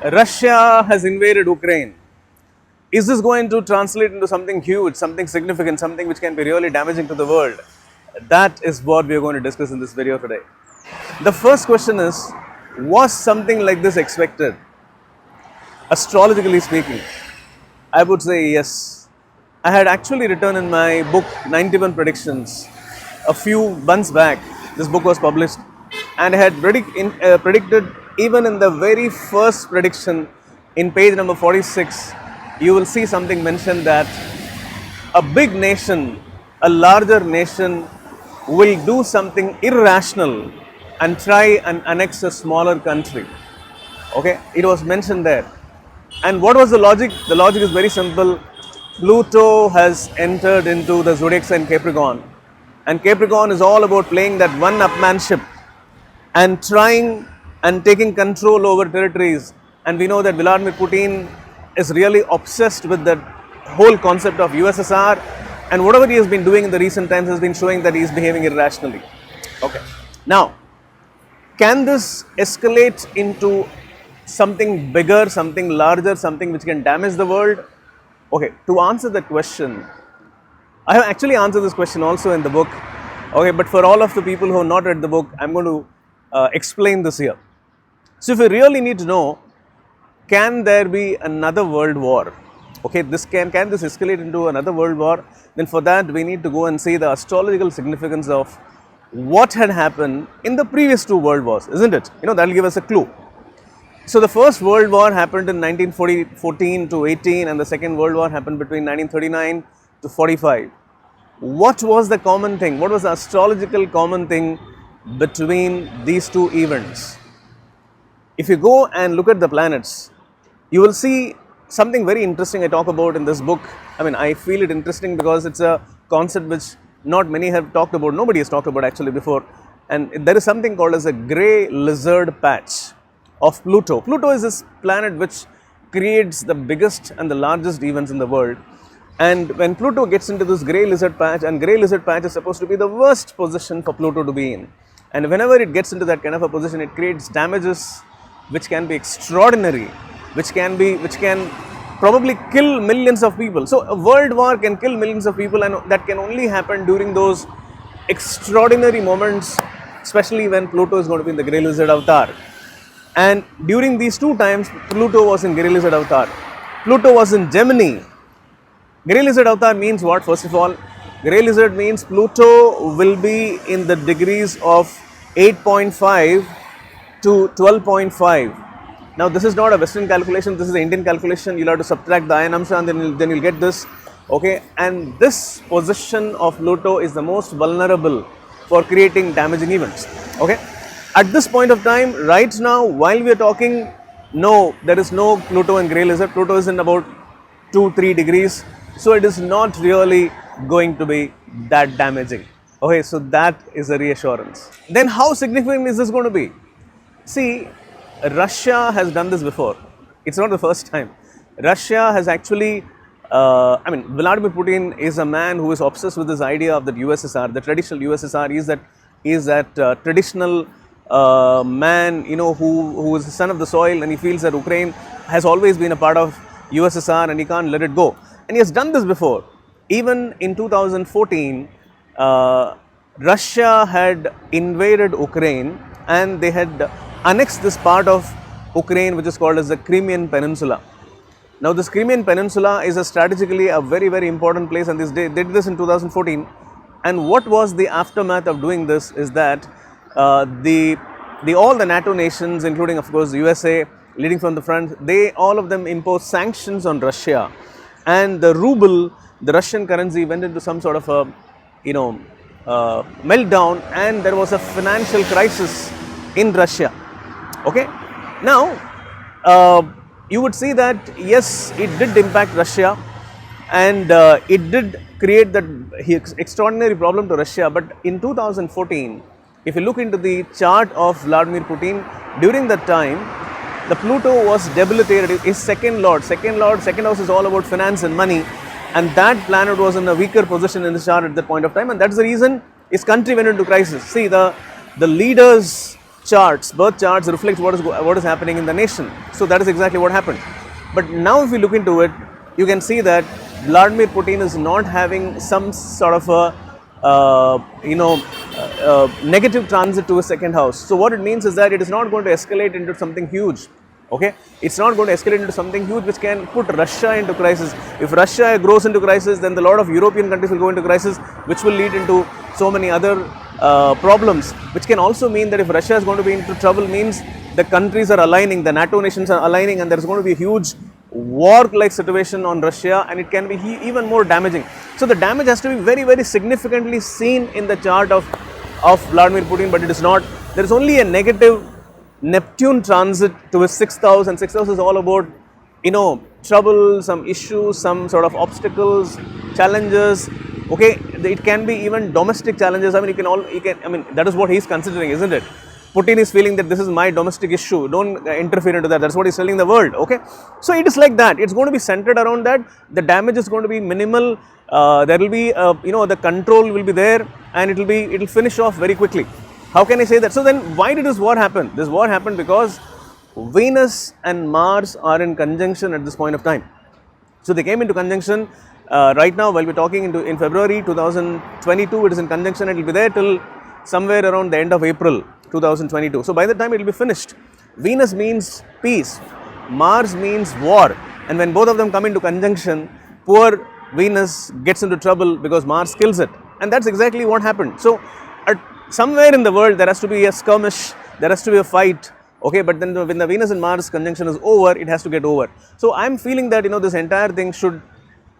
Russia has invaded Ukraine. Is this going to translate into something huge, something significant, something which can be really damaging to the world? That is what we are going to discuss in this video today. The first question is, was something like this expected? Astrologically speaking, I would say yes. I had actually written in my book 91 Predictions a few months back. This book was published, and I had predicted, even in the very first prediction in page number 46, you will see something mentioned that a big nation, a larger nation, will do something irrational and try and annex a smaller country. Okay, it was mentioned there. And what was the logic? The logic is very simple. Pluto has entered into the zodiac sign Capricorn, and Capricorn is all about playing that one-upmanship and trying and taking control over territories. And we know that Vladimir Putin is really obsessed with that whole concept of USSR, and whatever he has been doing in the recent times has been showing that he is behaving irrationally. Okay. Now, can this escalate into something bigger, something larger, something which can damage the world? Okay, to answer that question, I have actually answered this question also in the book. Okay, but for all of the people who have not read the book, I'm going to explain this here. So if you really need to know, can there be another world war? Okay, can this escalate into another world war? Then for that we need to go and see the astrological significance of what had happened in the previous two world wars, isn't it? You know, that will give us a clue. So the first world war happened in 1914 to 18, and the second world war happened between 1939 to 45. What was the common thing? What was the astrological common thing between these two events? If you go and look at the planets, you will see something very interesting I talk about in this book. I mean, I feel it interesting because it's a concept which not many have talked about, nobody has talked about actually before. And there is something called as a grey lizard patch of Pluto. Pluto is this planet which creates the biggest and the largest events in the world. And when Pluto gets into this grey lizard patch, and grey lizard patch is supposed to be the worst position for Pluto to be in. And whenever it gets into that kind of a position, it creates damages which can be extraordinary, which can probably kill millions of people. So a world war can kill millions of people, and that can only happen during those extraordinary moments, especially when Pluto is going to be in the grey lizard avatar. And during these two times, Pluto was in grey lizard avatar. Pluto was in Gemini. Grey lizard avatar means what? First of all, grey lizard means Pluto will be in the degrees of 8.5 to 12.5. Now this is not a Western calculation, this is the Indian calculation. You'll have to subtract the iron amsha, and then you'll get this. Okay, and this position of Pluto is the most vulnerable for creating damaging events. Okay, at this point of time, right now, while we are talking, no, there is no Pluto in grey lizard. Pluto is in about 2-3 degrees, so it is not really going to be that damaging. Okay, so that is a reassurance. Then how significant is this going to be? See, Russia has done this before. It's not the first time. Russia has actually, Vladimir Putin is a man who is obsessed with this idea of the USSR, the traditional USSR. He is that traditional man, you know, who is the son of the soil, and he feels that Ukraine has always been a part of USSR and he can't let it go. And he has done this before. Even in 2014, Russia had invaded Ukraine, and they had annexed this part of Ukraine which is called as the Crimean Peninsula. Now this Crimean Peninsula is strategically a very, very important place, and they did this in 2014. And what was the aftermath of doing this is that all the NATO nations, including of course the USA leading from the front, all of them imposed sanctions on Russia, and the ruble, the Russian currency, went into some sort of a meltdown, and there was a financial crisis in Russia. Okay, now you would see that yes, it did impact Russia, and it did create that extraordinary problem to Russia. But in 2014, if you look into the chart of Vladimir Putin, during that time, the Pluto was debilitated. His second house is all about finance and money, and that planet was in a weaker position in the chart at that point of time, and that's the reason his country went into crisis. See, the leaders charts, birth charts reflect what is happening in the nation. So that is exactly what happened. But now if you look into it, you can see that Vladimir Putin is not having some sort of a negative transit to his second house. So what it means is that it is not going to escalate into something huge. Okay, it's not going to escalate into something huge which can put Russia into crisis. If Russia grows into crisis, then a lot of European countries will go into crisis, which will lead into so many other problems, which can also mean that if Russia is going to be into trouble, means the countries are aligning, the NATO nations are aligning, and there is going to be a huge war-like situation on Russia, and it can be even more damaging. So the damage has to be very, very significantly seen in the chart of Vladimir Putin, but it is not. There is only a negative Neptune transit to his 6th house, and 6th house is all about, trouble, some issues, some sort of obstacles, challenges. Okay, it can be even domestic challenges. I mean, that is what he's considering, isn't it? Putin is feeling that this is my domestic issue. Don't interfere into that. That's what he's telling the world. Okay, so it is like that. It's going to be centered around that. The damage is going to be minimal. There will be, the control will be there, and it'll finish off very quickly. How can I say that? So then, why did this war happen? This war happened because Venus and Mars are in conjunction at this point of time. So they came into conjunction right now while we're talking in February 2022. It is in conjunction. It will be there till somewhere around the end of April 2022. So by the time it will be finished. Venus means peace, Mars means war, and when both of them come into conjunction, poor Venus gets into trouble because Mars kills it, and that's exactly what happened. So somewhere in the world there has to be a skirmish, there has to be a fight. Okay, but then when the Venus and Mars conjunction is over, it has to get over. So I'm feeling that this entire thing should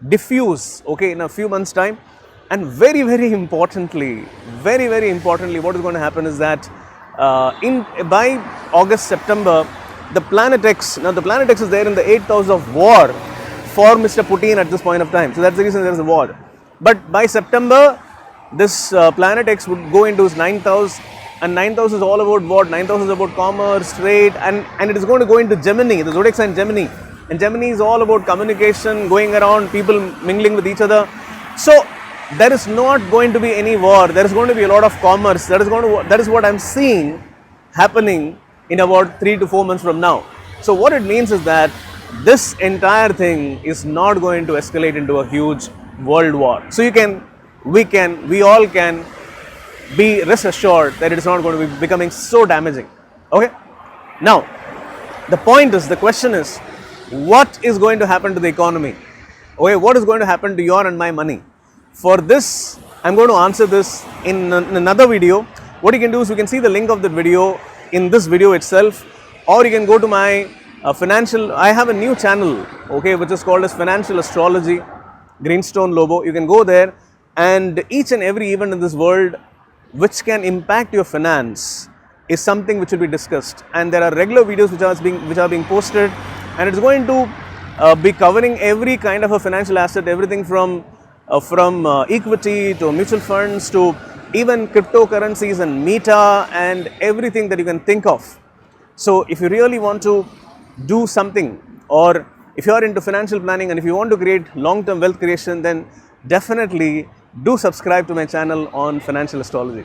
diffuse, okay, in a few months' time. And very, very importantly, what is going to happen is that by August, September, the Planet X, now the Planet X is there in the 8th house of war for Mr. Putin at this point of time. So that's the reason there is a war. But by September, this Planet X would go into his 9th house, and 9th house is all about what? 9th house is about commerce, trade, and it is going to go into Gemini, the zodiac sign Gemini. And Gemini is all about communication, going around, people mingling with each other. So there is not going to be any war. There is going to be a lot of commerce. That is what I'm seeing happening in about 3 to 4 months from now. So what it means is that this entire thing is not going to escalate into a huge world war. So we all can be rest assured that it is not going to be becoming so damaging. Okay. Now, the question is, what is going to happen to the economy? Okay, what is going to happen to your and my money? For this, I'm going to answer this in another video. What you can do is you can see the link of that video in this video itself, or you can go to my I have a new channel, okay, which is called as Financial Astrology, Greenstone Lobo. You can go there, and each and every event in this world which can impact your finance is something which will be discussed, and there are regular videos which are being posted, and it's going to be covering every kind of a financial asset, everything from equity to mutual funds to even cryptocurrencies and Meta and everything that you can think of. So if you really want to do something, or if you are into financial planning and if you want to create long-term wealth creation, then definitely do subscribe to my channel on Financial Astrology.